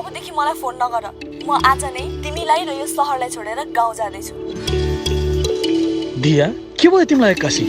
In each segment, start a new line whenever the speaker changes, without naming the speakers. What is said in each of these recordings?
अबदेखि मलाई फोन नगर। म आज नै तिमीलाई र यो शहरलाई छोडेर गाउँ जाँदैछु।
दिया, के भयो तिमीलाई एक्कासी?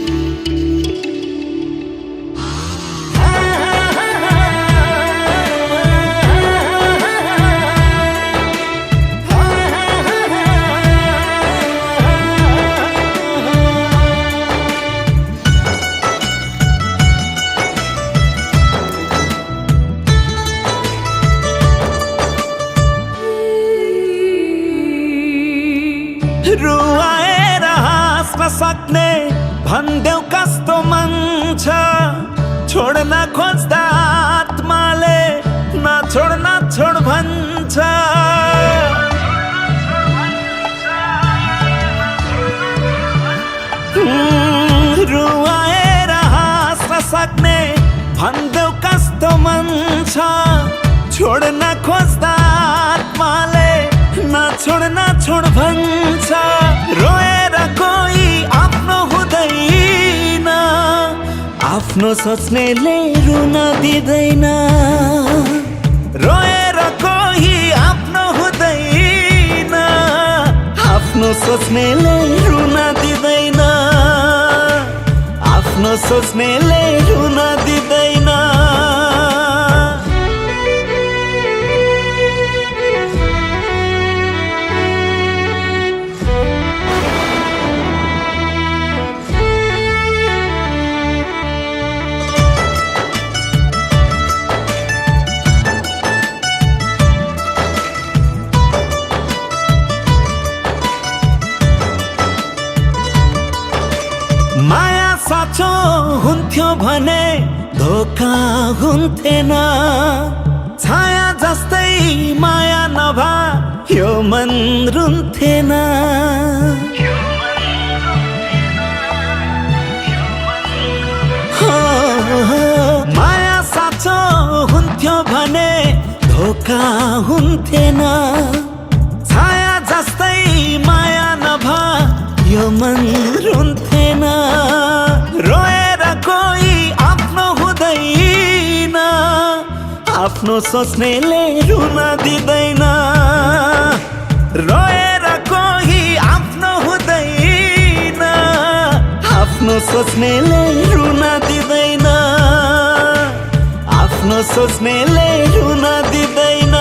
रुवाएर हाँस्न सक्ने भन्देऊ कस्तो मन छ, छोड्न खोज्दा आत्माले नछोड्न छोड भन्छ। रुवाएर हाँस्न सक्ने भन्देऊ कस्तो मन छ, छोड्न खोज्दा आत्माले नछोड्न छोड भन्छ। रोएर कोही आफ्नो हुँदैन, आफ्नो सोच्नेले रुन दिँदैन। रोएर कोही आफ्नो हुँदैन, आफ्नो सोच्नेले रुन दिँदैन। आफ्नो सोच्नेले रुन दिँदैन। माया साँचो हुन्थ्यो भने धोका हुन्थेन, छाया जस्तै माया नभा यो मन रुन्थेन। माया साँचो हुन्थ्यो भने धोका हुन्थेन, छाया जस्तै माया नभा यो मन रुन्थेन। रोएर कोही आफ्नो हुँदैन, आफ्नो सोच्नेले रुन दिँदैन। रोएर कोही आफ्नो हुँदैन, आफ्नो सोच्नेले रुन दिँदैन। आफ्नो सोच्नेले रुन दिँदैन।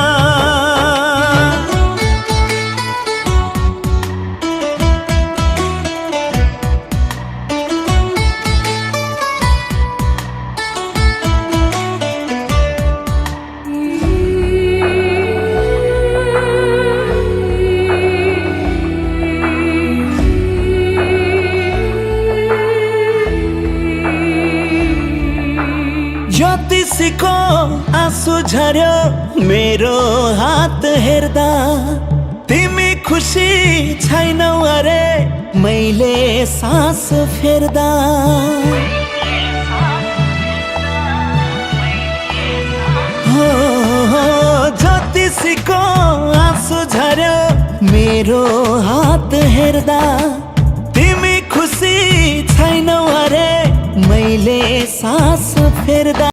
ज्योतिषीको आँसु झर्यो मेरो हात हेर्दा, तिमी खुसी छैनौ अरे मैले सास फेर्दा। ज्योतिषीको आँसु झर्यो मेरो हात हेर्दा, तिमी खुसी छैनौ अरे मैले सास फेर्दा।